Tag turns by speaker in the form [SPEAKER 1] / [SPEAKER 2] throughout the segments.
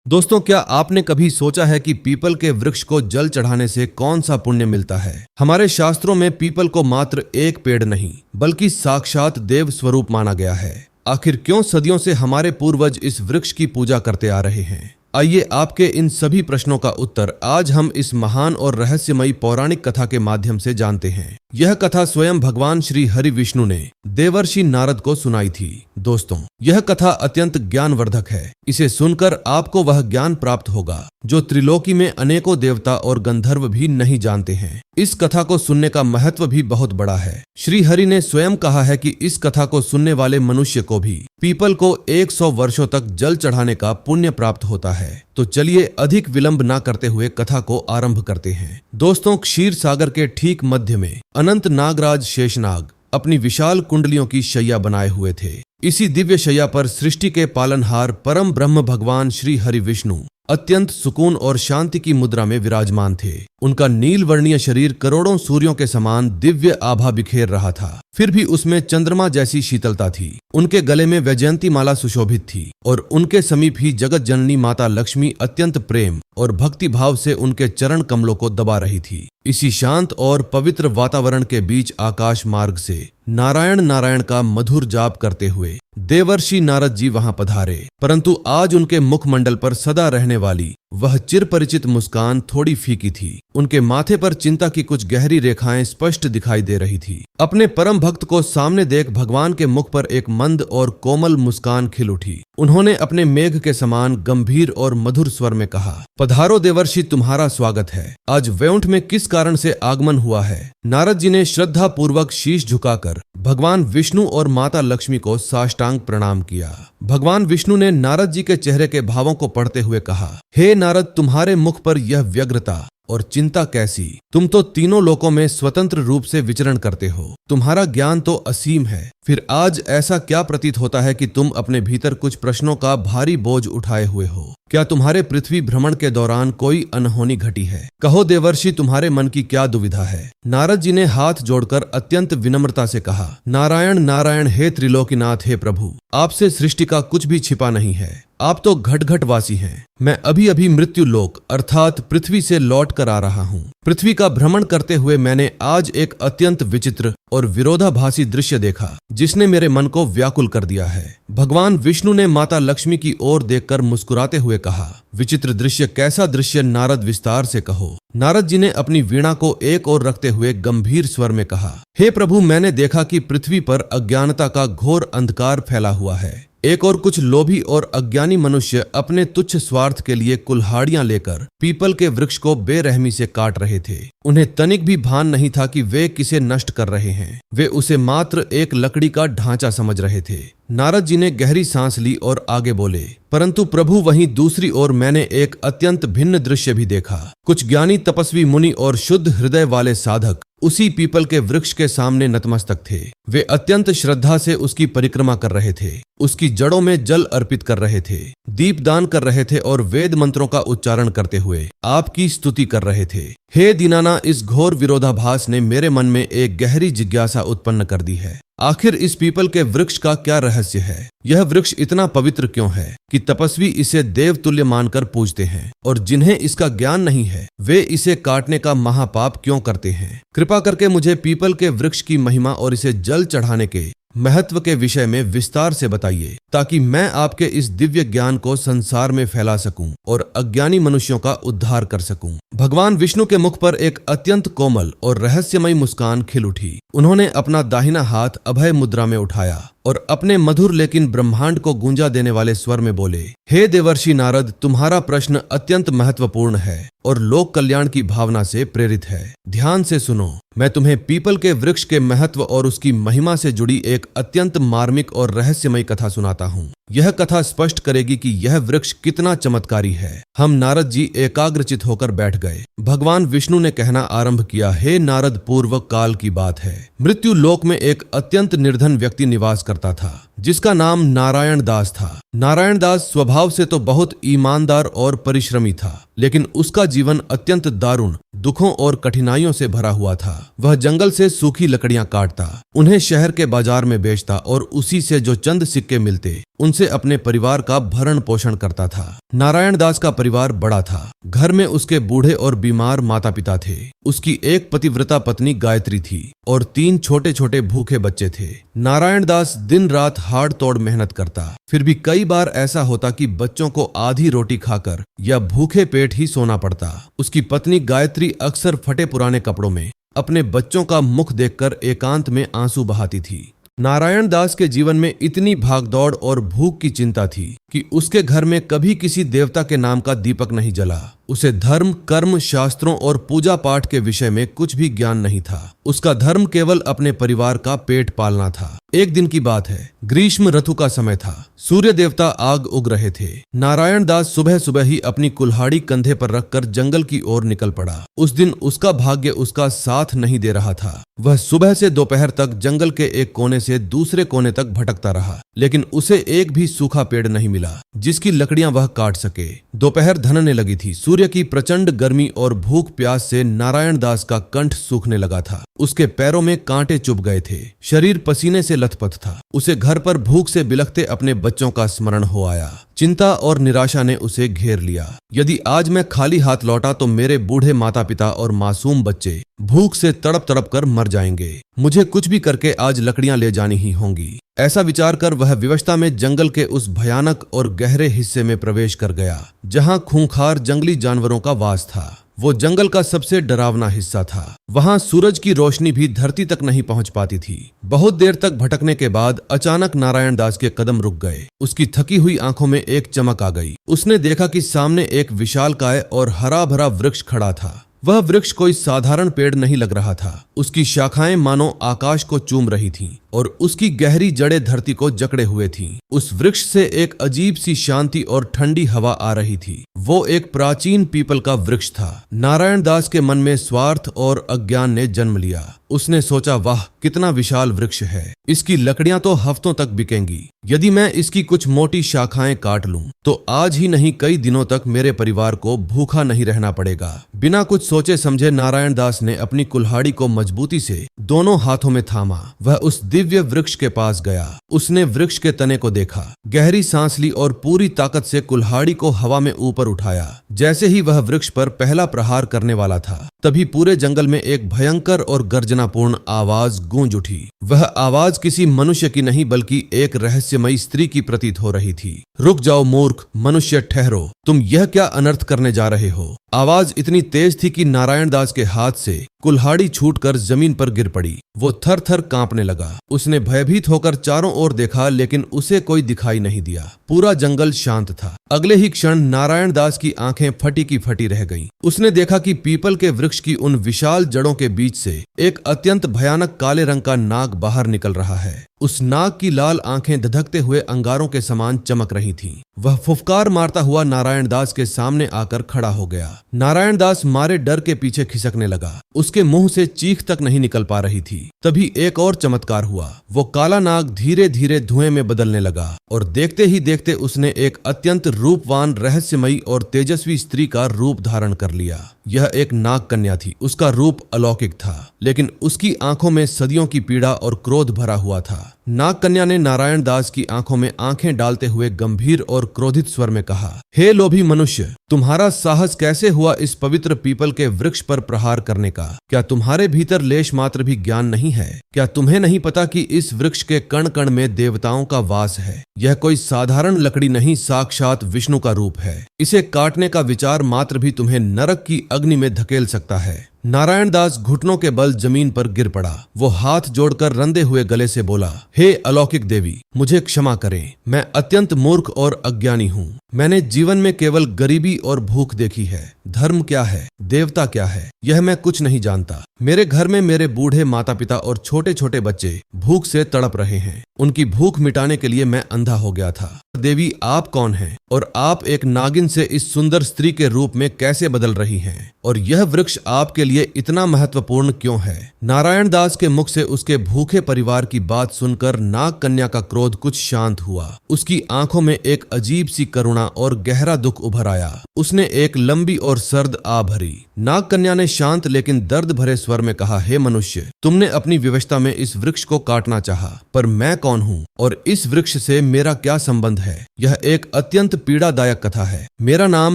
[SPEAKER 1] दोस्तों, क्या आपने कभी सोचा है कि पीपल के वृक्ष को जल चढ़ाने से कौन सा पुण्य मिलता है? हमारे शास्त्रों में पीपल को मात्र एक पेड़ नहीं बल्कि साक्षात देव स्वरूप माना गया है। आखिर क्यों सदियों से हमारे पूर्वज इस वृक्ष की पूजा करते आ रहे हैं? आइए आपके इन सभी प्रश्नों का उत्तर आज हम इस महान और रहस्यमयी पौराणिक कथा के माध्यम से जानते हैं। यह कथा स्वयं भगवान श्री हरि विष्णु ने देवर्षि नारद को सुनाई थी। दोस्तों, यह कथा अत्यंत ज्ञानवर्धक है। इसे सुनकर आपको वह ज्ञान प्राप्त होगा जो त्रिलोकी में अनेकों देवता और गंधर्व भी नहीं जानते हैं। इस कथा को सुनने का महत्व भी बहुत बड़ा है। श्री हरि ने स्वयं कहा है कि इस कथा को सुनने वाले मनुष्य को भी पीपल को 100 वर्षों तक जल चढ़ाने का पुण्य प्राप्त होता है। तो चलिए अधिक विलंब न करते हुए कथा को आरंभ करते हैं। दोस्तों, क्षीर सागर के ठीक मध्य में अनंत नागराज शेषनाग अपनी विशाल कुंडलियों की शैया बनाए हुए थे। इसी दिव्य शैया पर सृष्टि के पालनहार परम ब्रह्म भगवान श्री हरि विष्णु अत्यंत सुकून और शांति की मुद्रा में विराजमान थे। उनका नील वर्णीय शरीर करोड़ों सूर्यों के समान दिव्य आभा बिखेर रहा था। फिर भी उसमें चंद्रमा जैसी शीतलता थी। उनके गले में वैजयंती माला सुशोभित थी और उनके समीप ही जगत जननी माता लक्ष्मी अत्यंत प्रेम और भक्ति भाव से उनके चरण कमलों को दबा रही थी। इसी शांत और पवित्र वातावरण के बीच आकाश मार्ग से नारायण नारायण का मधुर जाप करते हुए देवर्षि नारद जी वहां पधारे। परंतु आज उनके मुखमंडल पर सदा रहने वाली वह चिरपरिचित मुस्कान थोड़ी फीकी थी। उनके माथे पर चिंता की कुछ गहरी रेखाएं स्पष्ट दिखाई दे रही थी। अपने परम भक्त को सामने देख भगवान के मुख पर एक मंद और कोमल मुस्कान खिल उठी। उन्होंने अपने मेघ के समान गंभीर और मधुर स्वर में कहा, पधारो देवर्षि, तुम्हारा स्वागत है। आज वैकुंठ में किस कारण से आगमन हुआ है? नारद जी ने श्रद्धा पूर्वक शीश झुकाकर भगवान विष्णु और माता लक्ष्मी को साष्टांग प्रणाम किया। भगवान विष्णु ने नारद जी के चेहरे के भावों को पढ़ते हुए कहा, हे नारद, तुम्हारे मुख पर यह व्यग्रता और चिंता कैसी? तुम तो तीनों लोकों में स्वतंत्र रूप से विचरण करते हो। तुम्हारा ज्ञान तो असीम है। फिर आज ऐसा क्या प्रतीत होता है कि तुम अपने भीतर कुछ प्रश्नों का भारी बोझ उठाए हुए हो? क्या तुम्हारे पृथ्वी भ्रमण के दौरान कोई अनहोनी घटी है? कहो देवर्षि, तुम्हारे मन की क्या दुविधा है? नारद जी ने हाथ जोड़कर अत्यंत विनम्रता से कहा, नारायण नारायण, हे त्रिलोकीनाथ, हे प्रभु, आपसे सृष्टि का कुछ भी छिपा नहीं है। आप तो घट घट वासी हैं। मैं अभी अभी मृत्यु लोक अर्थात पृथ्वी से लौट कर आ रहा हूँ। पृथ्वी का भ्रमण करते हुए मैंने आज एक अत्यंत विचित्र और विरोधाभासी दृश्य देखा जिसने मेरे मन को व्याकुल कर दिया है। भगवान विष्णु ने माता लक्ष्मी की ओर देखकर मुस्कुराते हुए कहा, विचित्र दृश्य? कैसा दृश्य नारद, विस्तार से कहो। नारद जी ने अपनी वीणा को एक ओर रखते हुए गंभीर स्वर में कहा, हे प्रभु, मैंने देखा कि पृथ्वी पर अज्ञानता का घोर अंधकार फैला हुआ है। एक और कुछ लोभी और अज्ञानी मनुष्य अपने तुच्छ स्वार्थ के लिए कुल्हाड़ियां लेकर पीपल के वृक्ष को बेरहमी से काट रहे थे। उन्हें तनिक भी भान नहीं था कि वे किसे नष्ट कर रहे हैं। वे उसे मात्र एक लकड़ी का ढांचा समझ रहे थे। नारद जी ने गहरी सांस ली और आगे बोले, परंतु प्रभु, वहीं दूसरी ओर मैंने एक अत्यंत भिन्न दृश्य भी देखा। कुछ ज्ञानी तपस्वी मुनि और शुद्ध हृदय वाले साधक उसी पीपल के वृक्ष के सामने नतमस्तक थे। वे अत्यंत श्रद्धा से उसकी परिक्रमा कर रहे थे, उसकी जड़ों में जल अर्पित कर रहे थे, दीपदान कर रहे थे और वेद मंत्रों का उच्चारण करते हुए आपकी स्तुति कर रहे थे। हे दीनाना, इस घोर विरोधाभास ने मेरे मन में एक गहरी जिज्ञासा उत्पन्न कर दी है। आखिर इस पीपल के वृक्ष का क्या रहस्य है? यह वृक्ष इतना पवित्र क्यों है कि तपस्वी इसे देवतुल्य मानकर पूजते हैं, और जिन्हें इसका ज्ञान नहीं है वे इसे काटने का महापाप क्यों करते हैं? कृपा करके मुझे पीपल के वृक्ष की महिमा और इसे जल चढ़ाने के महत्व के विषय में विस्तार से बताइए, ताकि मैं आपके इस दिव्य ज्ञान को संसार में फैला सकूं और अज्ञानी मनुष्यों का उद्धार कर सकूं। भगवान विष्णु के मुख पर एक अत्यंत कोमल और रहस्यमयी मुस्कान खिल उठी। उन्होंने अपना दाहिना हाथ अभय मुद्रा में उठाया और अपने मधुर लेकिन ब्रह्मांड को गूंजा देने वाले स्वर में बोले, हे देवर्षि नारद, तुम्हारा प्रश्न अत्यंत महत्वपूर्ण है और लोक कल्याण की भावना से प्रेरित है। ध्यान से सुनो। मैं तुम्हें पीपल के वृक्ष के महत्व और उसकी महिमा से जुड़ी एक अत्यंत मार्मिक और रहस्यमयी कथा सुनाता हूँ। यह कथा स्पष्ट करेगी कि यह वृक्ष कितना चमत्कारी है। हम नारद जी एकाग्रचित होकर बैठ गए। भगवान विष्णु ने कहना आरंभ किया, हे नारद, पूर्व काल की बात है। मृत्यु लोक में एक अत्यंत निर्धन व्यक्ति निवास करता था जिसका नाम नारायण दास था। नारायण दास स्वभाव से तो बहुत ईमानदार और परिश्रमी था, लेकिन उसका जीवन अत्यंत दारुण, दुखों और कठिनाइयों से भरा हुआ था। वह जंगल से सूखी लकड़ियां काटता, उन्हें शहर के बाजार में बेचता और उसी से जो चंद सिक्के मिलते उनसे अपने परिवार का भरण पोषण करता था। नारायण दास का परिवार बड़ा था। घर में उसके बूढ़े और बीमार माता पिता थे। उसकी एक पतिव्रता पत्नी गायत्री थी और 3 छोटे छोटे भूखे बच्चे थे। नारायण दास दिन रात हाड़ तोड़ मेहनत करता, फिर भी कई बार ऐसा होता कि बच्चों को आधी रोटी खाकर या भूखे पेट ही सोना पड़ता। उसकी पत्नी गायत्री अक्सर फटे पुराने कपड़ों में अपने बच्चों का मुख देखकर एकांत में आंसू बहाती थी। नारायण दास के जीवन में इतनी भागदौड़ और भूख की चिंता थी कि उसके घर में कभी किसी देवता के नाम का दीपक नहीं जला। उसे धर्म, कर्म, शास्त्रों और पूजा पाठ के विषय में कुछ भी ज्ञान नहीं था। उसका धर्म केवल अपने परिवार का पेट पालना था। एक दिन की बात है, ग्रीष्म ऋतु का समय था। सूर्य देवता आग उग रहे थे। नारायण दास सुबह सुबह ही अपनी कुल्हाड़ी कंधे पर रखकर जंगल की ओर निकल पड़ा। उस दिन उसका भाग्य उसका साथ नहीं दे रहा था। वह सुबह से दोपहर तक जंगल के एक कोने से दूसरे कोने तक भटकता रहा, लेकिन उसे एक भी सूखा पेड़ नहीं मिला जिसकी लकड़ियां वह काट सके। दोपहर ढलने लगी थी। सूर्य की प्रचंड गर्मी और भूख प्यास से नारायण दास का कंठ सूखने लगा था। उसके पैरों में कांटे चुभ गए थे। शरीर पसीने से लथपथ था। उसे घर पर भूख से बिलखते अपने बच्चों का स्मरण हो आया। चिंता और निराशा ने उसे घेर लिया। यदि आज मैं खाली हाथ लौटा तो मेरे बूढ़े माता पिता और मासूम बच्चे भूख से तड़प तड़प कर मर जाएंगे। मुझे कुछ भी करके आज लकड़ियां ले जानी ही होंगी। ऐसा विचार कर वह विवशता में जंगल के उस भयानक और गहरे हिस्से में प्रवेश कर गया जहां खूंखार जंगली जानवरों का वास था। वो जंगल का सबसे डरावना हिस्सा था। वहां सूरज की रोशनी भी धरती तक नहीं पहुंच पाती थी। बहुत देर तक भटकने के बाद अचानक नारायण दास के कदम रुक गए। उसकी थकी हुई आंखों में एक चमक आ गई। उसने देखा कि सामने एक विशालकाय और हरा भरा वृक्ष खड़ा था। वह वृक्ष कोई साधारण पेड़ नहीं लग रहा था। उसकी शाखाएं मानो आकाश को चूम रही थीं और उसकी गहरी जड़ें धरती को जकड़े हुए थीं। उस वृक्ष से एक अजीब सी शांति और ठंडी हवा आ रही थी। वो एक प्राचीन पीपल का वृक्ष था। नारायण दास के मन में स्वार्थ और अज्ञान ने जन्म लिया। उसने सोचा, वाह कितना विशाल वृक्ष है, इसकी लकड़ियां तो हफ्तों तक बिकेंगी। यदि मैं इसकी कुछ मोटी शाखाएं काट लूं तो आज ही नहीं कई दिनों तक मेरे परिवार को भूखा नहीं रहना पड़ेगा। बिना कुछ सोचे समझे नारायण दास ने अपनी कुल्हाड़ी को मजबूती से दोनों हाथों में थामा। वह उस दिव्य वृक्ष के पास गया। उसने वृक्ष के तने को देखा, गहरी सांस ली और पूरी ताकत से कुल्हाड़ी को हवा में ऊपर उठाया। जैसे ही वह वृक्ष पर पहला प्रहार करने वाला था, तभी पूरे जंगल में एक भयंकर और गर्जनापूर्ण आवाज गूंज उठी। वह आवाज किसी मनुष्य की नहीं बल्कि एक रहस्यमयी स्त्री की प्रतीत हो रही थी। रुक जाओ मूर्ख, मनुष्य ठहरो, तुम यह क्या अनर्थ करने जा रहे हो। आवाज इतनी तेज थी कि नारायण दास के हाथ से कुल्हाड़ी छूटकर जमीन पर गिर पड़ी। वो थर थर कांपने लगा। उसने भयभीत होकर चारों ओर देखा, लेकिन उसे कोई दिखाई नहीं दिया। पूरा जंगल शांत था। अगले ही क्षण नारायण दास की आंखें फटी की फटी रह गईं। उसने देखा कि पीपल के वृक्ष की उन विशाल जड़ों के बीच से एक अत्यंत भयानक काले रंग का नाग बाहर निकल रहा है। उस नाग की लाल आंखें धधकते हुए अंगारों के समान चमक रही थीं। वह फुफकार मारता हुआ नारायण दास के सामने आकर खड़ा हो गया। नारायण दास मारे डर के पीछे खिसकने लगा। उसके मुंह से चीख तक नहीं निकल पा रही थी। तभी एक और चमत्कार हुआ। वो काला नाग धीरे धीरे धुएं में बदलने लगा और देखते ही देखते उसने एक अत्यंत रूपवान, रहस्यमयी और तेजस्वी स्त्री का रूप धारण कर लिया। यह एक नाग कन्या थी। उसका रूप अलौकिक था, लेकिन उसकी आंखों में सदियों की पीड़ा और क्रोध भरा हुआ था। नाग कन्या ने नारायण दास की आंखों में आंखें डालते हुए गंभीर और क्रोधित स्वर में कहा, हे लोभी मनुष्य, तुम्हारा साहस कैसे हुआ इस पवित्र पीपल के वृक्ष पर प्रहार करने का? क्या तुम्हारे भीतर लेश मात्र भी ज्ञान नहीं है? क्या तुम्हें नहीं पता कि इस वृक्ष के कण कण में देवताओं का वास है? यह कोई साधारण लकड़ी नहीं, साक्षात विष्णु का रूप है। इसे काटने का विचार मात्र भी तुम्हें नरक की अग्नि में धकेल सकता है। नारायण दास घुटनों के बल जमीन पर गिर पड़ा। वो हाथ जोड़कर रंधे हुए गले से बोला, हे अलौकिक देवी, मुझे क्षमा करें। मैं अत्यंत मूर्ख और अज्ञानी हूँ। मैंने जीवन में केवल गरीबी और भूख देखी है। धर्म क्या है, देवता क्या है, यह मैं कुछ नहीं जानता। मेरे घर में मेरे बूढ़े माता पिता और छोटे छोटे बच्चे भूख से तड़प रहे हैं। उनकी भूख मिटाने के लिए मैं अंधा हो गया था। देवी, आप कौन हैं और आप एक नागिन से इस सुंदर स्त्री के रूप में कैसे बदल रही हैं? और यह वृक्ष आपके लिए इतना महत्वपूर्ण क्यों है? नारायण दास के मुख से उसके भूखे परिवार की बात सुनकर नाग कन्या का क्रोध कुछ शांत हुआ। उसकी आंखों में एक अजीब सी करुणा और गहरा दुख उभर आया। उसने एक लंबी और सर्द आ भरी। नाग कन्या ने शांत लेकिन दर्द भरे स्वर में कहा, हे मनुष्य, तुमने अपनी विवशता में इस वृक्ष को काटना चाहा, पर मैं कौन हूँ और इस वृक्ष से मेरा क्या संबंध है? यह एक अत्यंत पीड़ादायक कथा है। मेरा नाम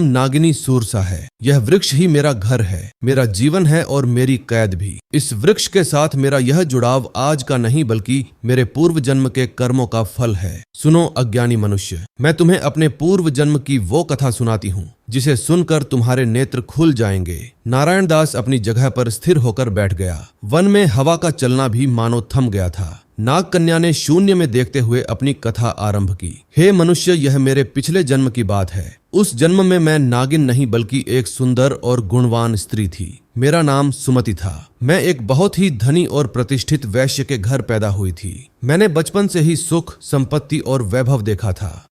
[SPEAKER 1] नागिनी सूरसा है। यह वृक्ष ही मेरा घर है, मेरा जीवन है और मेरी कैद भी। इस वृक्ष के साथ मेरा यह जुड़ाव आज का नहीं बल्कि मेरे पूर्व जन्म के कर्मों का फल है। सुनो अज्ञानी मनुष्य, मैं तुम्हें अपने पूर्व जन्म की वो कथा सुनाती हूँ जिसे सुनकर तुम्हारे नेत्र खुल जाएंगे। नारायण दास अपनी जगह पर स्थिर होकर बैठ गया। वन में हवा का चलना भी मानो थम गया था। नाग कन्या ने शून्य में देखते हुए अपनी कथा आरंभ की। हे मनुष्य, यह मेरे पिछले जन्म की बात है। उस जन्म में मैं नागिन नहीं बल्कि एक सुंदर और गुणवान स्त्री थी। मेरा नाम सुमति था। मैं एक बहुत ही धनी और प्रतिष्ठित वैश्य के घर पैदा हुई थी। मैंने बचपन से ही सुख, संपत्ति और वैभव देखा था।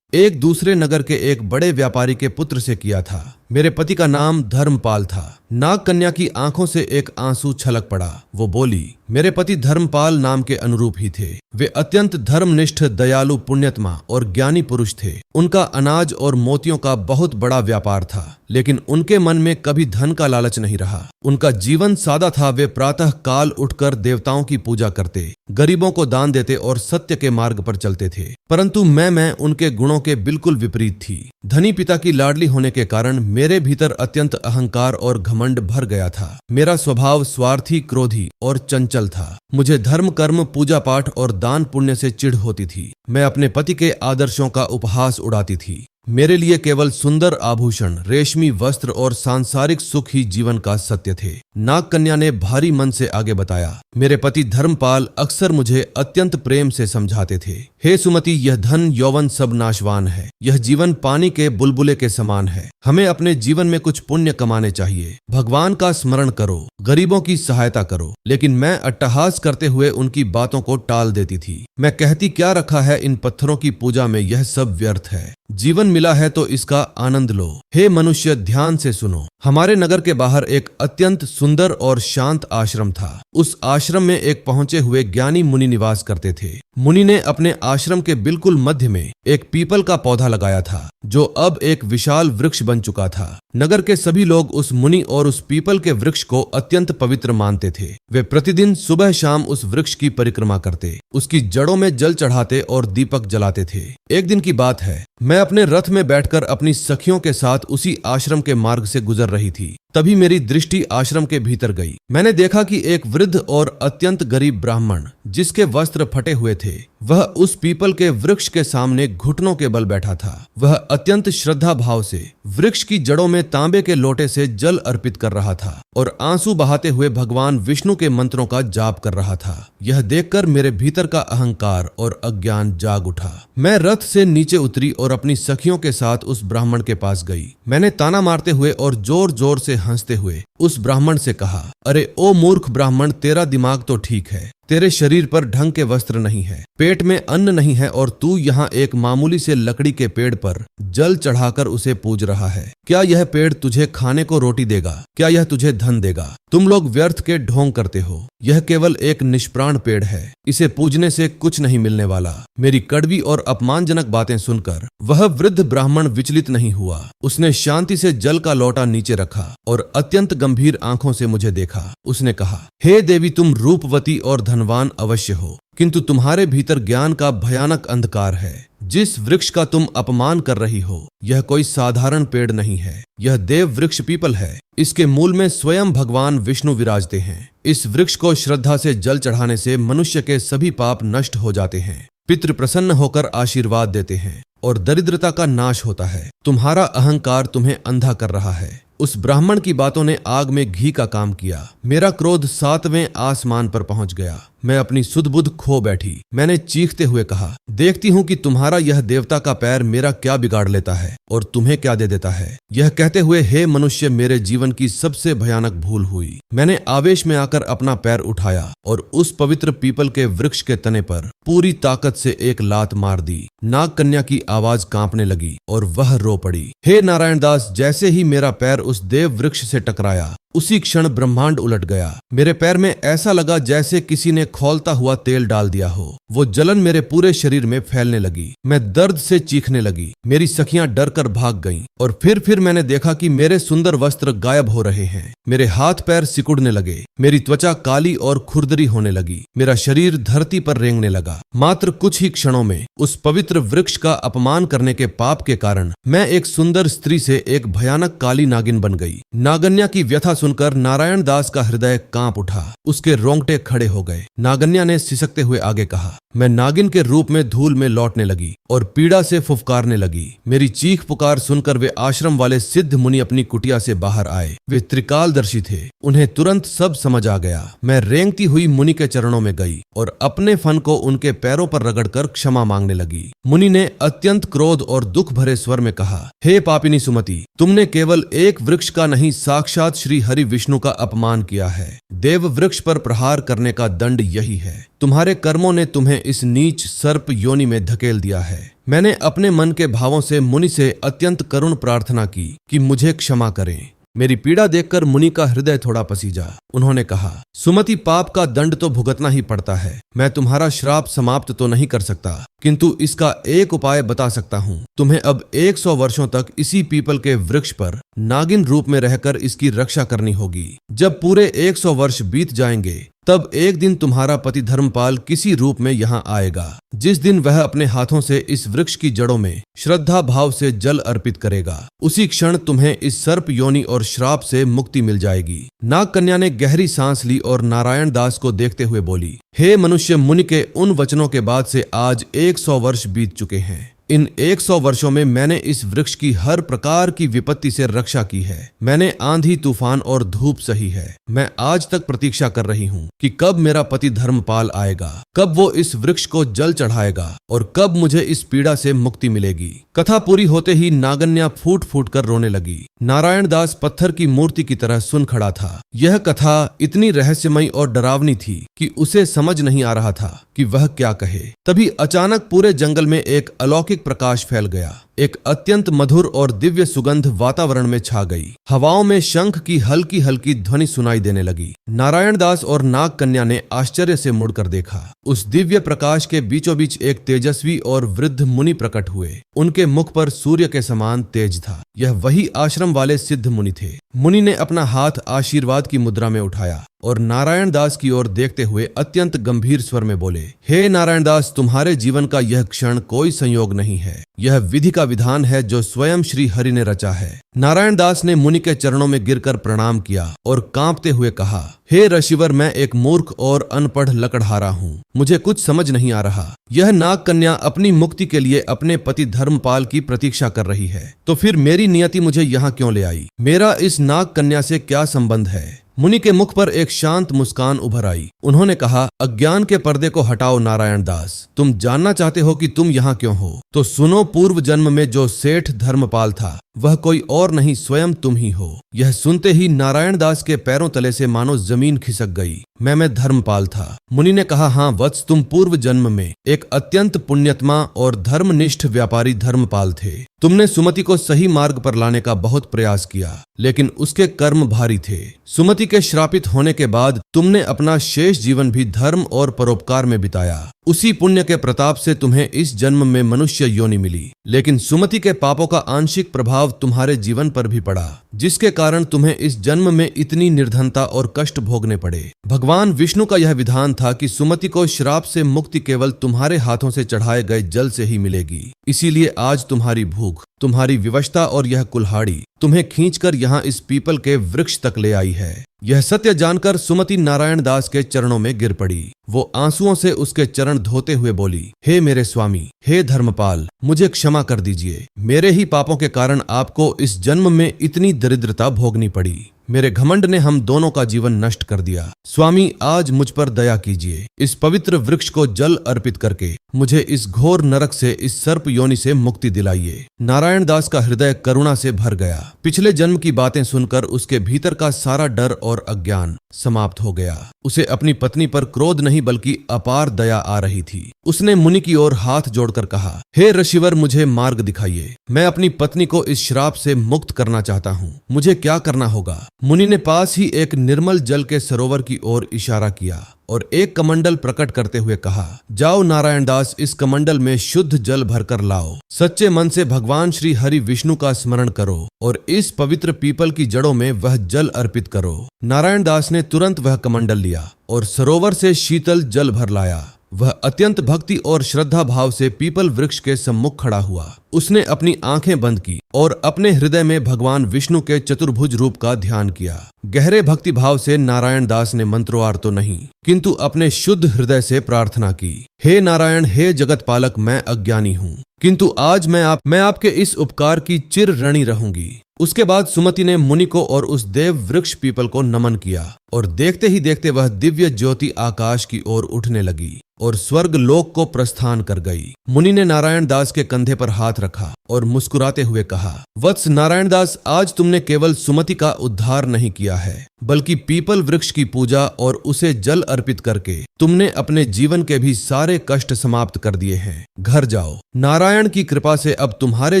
[SPEAKER 1] एक दूसरे नगर के एक बड़े व्यापारी के पुत्र से किया था। मेरे पति का नाम धर्मपाल था। नाग कन्या की आंखों से एक आंसू छलक पड़ा। वो बोली, मेरे पति धर्मपाल नाम के अनुरूप ही थे। वे अत्यंत धर्मनिष्ठ, दयालु, पुण्यात्मा और ज्ञानी पुरुष थे। उनका अनाज और मोतियों का बहुत बड़ा व्यापार था, लेकिन उनके मन में कभी धन का लालच नहीं रहा। उनका जीवन सादा था। वे प्रातः काल उठकर देवताओं की पूजा करते, गरीबों को दान देते और सत्य के मार्ग पर चलते थे। परंतु मैं उनके गुणों के बिल्कुल विपरीत थी। धनी पिता की लाडली होने के कारण मेरे भीतर अत्यंत अहंकार और घमंड भर गया था। मेरा स्वभाव स्वार्थी, क्रोधी और चंचल था। मुझे धर्म, कर्म, पूजा पाठ और दान पुण्य से चिढ़ होती थी। मैं अपने पति के आदर्शों का उपहास उड़ाती थी। मेरे लिए केवल सुंदर आभूषण, रेशमी वस्त्र और सांसारिक सुख ही जीवन का सत्य थे। नाग कन्या ने भारी मन से आगे बताया, मेरे पति धर्मपाल अक्सर मुझे अत्यंत प्रेम से समझाते थे, हे सुमति, यह धन यौवन सब नाशवान है। यह जीवन पानी के बुलबुले के समान है। हमें अपने जीवन में कुछ पुण्य कमाने चाहिए। भगवान का स्मरण करो, गरीबों की सहायता करो। लेकिन मैं अट्टहास करते हुए उनकी बातों को टाल देती थी। मैं कहती, क्या रखा है इन पत्थरों की पूजा में, यह सब व्यर्थ है। जीवन मिला है तो इसका आनंद लो। हे मनुष्य, ध्यान से सुनो। हमारे नगर के बाहर एक अत्यंत सुंदर और शांत आश्रम था। उस आश्रम में एक पहुंचे हुए ज्ञानी मुनि निवास करते थे। मुनि ने अपने आश्रम के बिल्कुल मध्य में एक पीपल का पौधा लगाया था, जो अब एक विशाल वृक्ष बन चुका था। नगर के सभी लोग उस मुनि और उस पीपल के वृक्ष को अत्यंत पवित्र मानते थे। वे प्रतिदिन सुबह शाम उस वृक्ष की परिक्रमा करते, उसकी जड़ों में जल चढ़ाते और दीपक जलाते थे। एक दिन की बात है, मैं अपने रथ में बैठकर अपनी सखियों के साथ उसी आश्रम के मार्ग से गुजर रही थी। तभी मेरी दृष्टि आश्रम के भीतर गई। मैंने देखा कि एक वृद्ध और अत्यंत गरीब ब्राह्मण, जिसके वस्त्र फटे हुए थे, वह उस पीपल के वृक्ष के सामने घुटनों के बल बैठा था। वह अत्यंत श्रद्धा भाव से वृक्ष की जड़ों में तांबे के लोटे से जल अर्पित कर रहा था और आंसू बहाते हुए भगवान विष्णु के मंत्रों का जाप कर रहा था। यह देखकर मेरे भीतर का अहंकार और अज्ञान जाग उठा। मैं रथ से नीचे उतरी और अपनी सखियों के साथ उस ब्राह्मण के पास गई। मैंने ताना मारते हुए और जोर जोर से हंसते हुए उस ब्राह्मण से कहा, अरे ओ मूर्ख ब्राह्मण, तेरा दिमाग तो ठीक है, तेरे शरीर पर ढंग के वस्त्र नहीं है, पेट में अन्न नहीं है और तू यहाँ एक मामूली से लकड़ी के पेड़ पर जल चढ़ाकर उसे पूज रहा है। क्या यह पेड़ तुझे खाने को रोटी देगा? क्या यह तुझे धन देगा? तुम लोग व्यर्थ के ढोंग करते हो। यह केवल एक निष्प्राण पेड़ है, इसे पूजने से कुछ नहीं मिलने वाला। मेरी कड़वी और अपमानजनक बातें सुनकर वह वृद्ध ब्राह्मण विचलित नहीं हुआ। उसने शांति से जल का लोटा नीचे रखा और अत्यंत गंभीर आंखों से मुझे देखा। उसने कहा, हे देवी, तुम रूपवती और धनवान अवश्य हो, किंतु तुम्हारे भीतर ज्ञान का भयानक अंधकार है। जिस वृक्ष का तुम अपमान कर रही हो, यह कोई साधारण पेड़ नहीं है। यह देव वृक्ष पीपल है। इसके मूल में स्वयं भगवान विष्णु विराजते हैं। इस वृक्ष को श्रद्धा से जल चढ़ाने से मनुष्य के सभी पाप नष्ट हो जाते हैं, पितृ प्रसन्न होकर आशीर्वाद देते हैं और दरिद्रता का नाश होता है। तुम्हारा अहंकार तुम्हें अंधा कर रहा है। उस ब्राह्मण की बातों ने आग में घी का काम किया। मेरा क्रोध 7वें आसमान पर पहुंच गया। मैं अपनी सुध बुध खो बैठी। मैंने चीखते हुए कहा, देखती हूँ कि तुम्हारा यह देवता का पैर मेरा क्या बिगाड़ लेता है और तुम्हें क्या दे देता है। यह कहते हुए, हे मनुष्य, मेरे जीवन की सबसे भयानक भूल हुई। मैंने आवेश में आकर अपना पैर उठाया और उस पवित्र पीपल के वृक्ष के तने पर पूरी ताकत से एक लात मार दी। नाग कन्या की आवाज कांपने लगी और वह रो पड़ी। हे नारायण दास, जैसे ही मेरा पैर उस देव वृक्ष से टकराया, उसी क्षण ब्रह्मांड उलट गया। मेरे पैर में ऐसा लगा जैसे किसी ने खौलता हुआ तेल डाल दिया हो। वो जलन मेरे पूरे शरीर में फैलने लगी। मैं दर्द से चीखने लगी। मेरी सखियां डर कर भाग गईं और फिर मैंने देखा कि मेरे सुंदर वस्त्र गायब हो रहे हैं। मेरे हाथ पैर सिकुड़ने लगे। मेरी त्वचा काली और खुरदरी होने लगी। मेरा शरीर धरती पर रेंगने लगा। मात्र कुछ ही क्षणों में उस पवित्र वृक्ष का अपमान करने के पाप के कारण मैं एक सुंदर स्त्री से एक भयानक काली नागिन बन गई। नागन्या की व्यथा सुनकर नारायण दास का हृदय कांप उठा। उसके रोंगटे खड़े हो गए। नागन्या ने सिसकते हुए आगे कहा। मैं नागिन के रूप में धूल में लौटने लगी और पीड़ा से फुफकारने लगी। मेरी चीख पुकार सुनकर वे आश्रम वाले सिद्ध मुनि अपनी कुटिया से बाहर आए। वे त्रिकालदर्शी थे। उन्हें तुरंत सब समझ आ गया। मैं रेंगती हुई मुनि के चरणों में गई और अपने फन को उनके पैरों पर रगड़कर क्षमा मांगने लगी। मुनि ने अत्यंत क्रोध और दुख भरे स्वर में कहा, हे पापिनी सुमति, तुमने केवल एक वृक्ष का नहीं, साक्षात श्री हरि विष्णु का अपमान किया है। देव वृक्ष पर प्रहार करने का दंड यही है। तुम्हारे कर्मों ने तुम्हें इस नीच सर्प योनि में धकेल दिया है। मैंने अपने मन के भावों से मुनि से अत्यंत करुण प्रार्थना की कि मुझे क्षमा करें। मेरी पीड़ा देखकर मुनि का हृदय थोड़ा पसीजा। उन्होंने कहा, सुमति, पाप का दंड तो भुगतना ही पड़ता है। मैं तुम्हारा श्राप समाप्त तो नहीं कर सकता, किंतु इसका एक उपाय बता सकता हूँ। तुम्हें अब 100 वर्षों तक इसी पीपल के वृक्ष पर नागिन रूप में रहकर इसकी रक्षा करनी होगी। जब पूरे 100 वर्ष बीत जाएंगे तब एक दिन तुम्हारा पति धर्मपाल किसी रूप में यहाँ आएगा। जिस दिन वह अपने हाथों से इस वृक्ष की जड़ों में श्रद्धा भाव से जल अर्पित करेगा, उसी क्षण तुम्हें इस सर्प योनि और श्राप से मुक्ति मिल जाएगी। नाग कन्या ने गहरी सांस ली और नारायण दास को देखते हुए बोली, हे मनुष्य, मुनि के उन वचनों के बाद से आज 100 वर्ष बीत चुके हैं। इन 100 वर्षों में मैंने इस वृक्ष की हर प्रकार की विपत्ति से रक्षा की है। मैंने आंधी, तूफान और धूप सही है। मैं आज तक प्रतीक्षा कर रही हूँ कि कब मेरा पति धर्मपाल आएगा, कब वो इस वृक्ष को जल चढ़ाएगा और कब मुझे इस पीड़ा से मुक्ति मिलेगी। कथा पूरी होते ही नागन्या फूट फूट कर रोने लगी। नारायण दास पत्थर की मूर्ति की तरह सुन खड़ा था। यह कथा इतनी रहस्यमयी और डरावनी थी कि उसे समझ नहीं आ रहा था कि वह क्या कहे। तभी अचानक पूरे जंगल में एक अलौकिक प्रकाश फैल गया। एक अत्यंत मधुर और दिव्य सुगंध वातावरण में छा गई। हवाओं में शंख की हल्की हल्की ध्वनि सुनाई देने लगी। नारायण दास और नाग कन्या ने आश्चर्य से मुड़कर देखा। उस दिव्य प्रकाश के बीचों बीच एक तेजस्वी और वृद्ध मुनि प्रकट हुए। उनके मुख पर सूर्य के समान तेज था। यह वही आश्रम वाले सिद्ध मुनि थे। मुनि ने अपना हाथ आशीर्वाद की मुद्रा में उठाया और नारायण दास की ओर देखते हुए अत्यंत गंभीर स्वर में बोले, हे नारायण दास, तुम्हारे जीवन का यह क्षण कोई संयोग नहीं है। यह विधि का विधान है जो स्वयं श्री हरि ने रचा है। नारायण दास ने मुनि के चरणों में गिरकर प्रणाम किया और कांपते हुए कहा, हे ऋषिवर, मैं एक मूर्ख और अनपढ़ लकड़हारा हूँ। मुझे कुछ समझ नहीं आ रहा। यह नाग कन्या अपनी मुक्ति के लिए अपने पति धर्मपाल की प्रतीक्षा कर रही है, तो फिर मेरी नियति मुझे यहाँ क्यों ले आई? मेरा इस नाग कन्या से क्या संबंध है? मुनि के मुख पर एक शांत मुस्कान उभर आई। उन्होंने कहा, अज्ञान के पर्दे को हटाओ नारायण दास। तुम जानना चाहते हो कि तुम यहाँ क्यों हो? तो सुनो, पूर्व जन्म में जो सेठ धर्मपाल था वह कोई और नहीं, स्वयं तुम ही हो। यह सुनते ही नारायण दास के पैरों तले से मानो जमीन खिसक गई। मैं धर्मपाल था। मुनि ने कहा, हाँ वत्स, तुम पूर्व जन्म में एक अत्यंत पुण्यात्मा और धर्मनिष्ठ व्यापारी धर्मपाल थे। तुमने सुमति को सही मार्ग पर लाने का बहुत प्रयास किया, लेकिन उसके कर्म भारी थे। सुमति के श्रापित होने के बाद तुमने अपना शेष जीवन भी धर्म और परोपकार में बिताया। उसी पुण्य के प्रताप से तुम्हें इस जन्म में मनुष्य योनि मिली। लेकिन सुमति के पापों का आंशिक प्रभाव तुम्हारे जीवन पर भी पड़ा, जिसके कारण तुम्हें इस जन्म में इतनी निर्धनता और कष्ट भोगने पड़े। भगवान विष्णु का यह विधान था कि सुमति को श्राप से मुक्ति केवल तुम्हारे हाथों से चढ़ाए गए जल से ही मिलेगी। इसीलिए आज तुम्हारी भूख, तुम्हारी विवशता और यह कुल्हाड़ी तुम्हें खींचकर यहाँ इस पीपल के वृक्ष तक ले आई है। यह सत्य जानकर सुमति नारायण दास के चरणों में गिर पड़ी। वो आंसुओं से उसके चरण धोते हुए बोली, हे मेरे स्वामी, हे धर्मपाल, मुझे क्षमा कर दीजिए। मेरे ही पापों के कारण आपको इस जन्म में इतनी दरिद्रता भोगनी पड़ी। मेरे घमंड ने हम दोनों का जीवन नष्ट कर दिया। स्वामी, आज मुझ पर दया कीजिए। इस पवित्र वृक्ष को जल अर्पित करके मुझे इस घोर नरक से, इस सर्प योनि से मुक्ति दिलाइए। नारायण दास का हृदय करुणा से भर गया। पिछले जन्म की बातें सुनकर उसके भीतर का सारा डर और अज्ञान समाप्त हो गया। उसे अपनी पत्नी पर क्रोध नहीं बल्कि अपार दया आ रही थी। उसने मुनि की ओर हाथ जोड़कर कहा, हे ऋषिवर, मुझे मार्ग दिखाइए। मैं अपनी पत्नी को इस श्राप से मुक्त करना चाहता हूँ। मुझे क्या करना होगा? मुनि ने पास ही एक निर्मल जल के सरोवर की ओर इशारा किया और एक कमंडल प्रकट करते हुए कहा, जाओ नारायण दास, इस कमंडल में शुद्ध जल भरकर लाओ। सच्चे मन से भगवान श्री हरि विष्णु का स्मरण करो और इस पवित्र पीपल की जड़ों में वह जल अर्पित करो। नारायण दास ने तुरंत वह कमंडल लिया और सरोवर से शीतल जल भर लाया। वह अत्यंत भक्ति और श्रद्धा भाव से पीपल वृक्ष के सम्मुख खड़ा हुआ। उसने अपनी आंखें बंद की और अपने हृदय में भगवान विष्णु के चतुर्भुज रूप का ध्यान किया। गहरे भक्ति भाव से नारायण दास ने मंत्रोच्चार तो नहीं किंतु अपने शुद्ध हृदय से प्रार्थना की, हे नारायण, हे जगत पालक, मैं अज्ञानी हूँ, किंतु आज मैं आपके इस उपकार की चिर ऋणी रहूंगी। उसके बाद सुमति ने मुनि को और उस देव वृक्ष पीपल को नमन किया और देखते ही देखते वह दिव्य ज्योति आकाश की ओर उठने लगी और स्वर्ग लोक को प्रस्थान कर गई। मुनि ने नारायण दास के कंधे पर हाथ रखा और मुस्कुराते हुए कहा, वत्स नारायण दास, आज तुमने केवल सुमति का उद्धार नहीं किया है बल्कि पीपल वृक्ष की पूजा और उसे जल अर्पित करके तुमने अपने जीवन के भी सारे कष्ट समाप्त कर दिए हैं। घर जाओ। नारायण की कृपा से अब तुम्हारे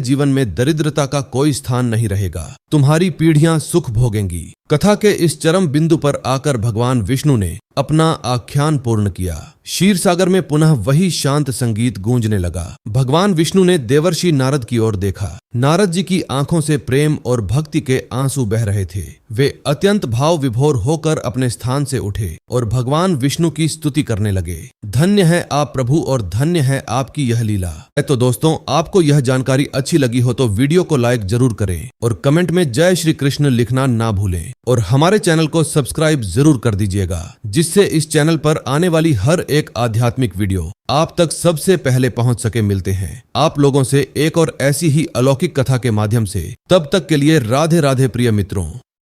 [SPEAKER 1] जीवन में दरिद्रता का कोई स्थान नहीं रहेगा। तुम्हारी पीढ़ियां सुख भोगेंगी। कथा के इस चरम बिंदु पर आकर भगवान विष्णु ने अपना आख्यान पूर्ण किया। क्षीर सागर में पुनः वही शांत संगीत गूंजने लगा। भगवान विष्णु ने देवर्षि नारद की ओर देखा। नारद जी की आंखों से प्रेम और भक्ति के आंसू बह रहे थे। वे अत्यंत भाव विभोर होकर अपने स्थान से उठे और भगवान विष्णु की स्तुति करने लगे। धन्य है आप प्रभु और धन्य है आपकी यह लीला। तो दोस्तों, आपको यह जानकारी अच्छी लगी हो तो वीडियो को लाइक जरूर करें और कमेंट में जय श्री कृष्ण लिखना ना भूलें और हमारे चैनल को सब्सक्राइब जरूर कर दीजिएगा, जिससे इस चैनल पर आने वाली हर एक आध्यात्मिक वीडियो आप तक सबसे पहले पहुंच सके। मिलते हैं आप लोगों से एक और ऐसी ही अलौकिक कथा के माध्यम से। तब तक के लिए राधे राधे प्रिय मित्रों।